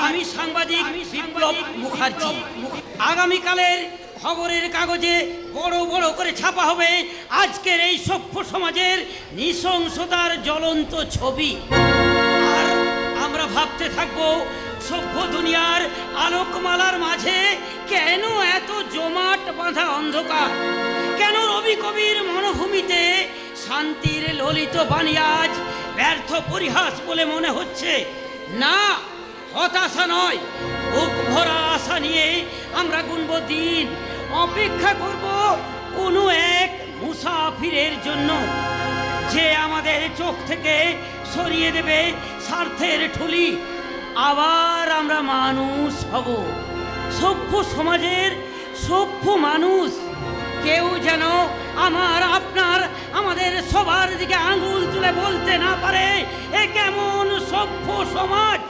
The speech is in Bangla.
আমি সাংবাদিক বিপ্লব মুখার্জি। আগামীকালের খবরের কাগজে বড় বড় করে ছাপা হবে আজকের এই সভ্য সমাজের নৃশংসতার জ্বলন্ত ছবি। আর আমরা ভাবতে থাকবো সভ্য দুনিয়ার আলোকমালার মাঝে কেন এত জমাট বাঁধা অন্ধকার, কেন রবি কবির মনোভূমিতে শান্তির ললিত বাণী আজ ব্যর্থ পরিহাস বলে মনে হচ্ছে। না, হতাশা নয়, বুক ভরা আশা নিয়ে আমরা গুনব দিন, অপেক্ষা করব কোনো এক মুসাফিরের জন্য, যে আমাদের চোখ থেকে সরিয়ে দেবে স্বার্থের ঠুলি। আবার আমরা মানুষ হব, সভ্য সমাজের সভ্য মানুষ। কেউ যেন আমার আপনার আমাদের সবার দিকে আঙুল তুলে বলতে না পারে এ কেমন সভ্য সমাজ।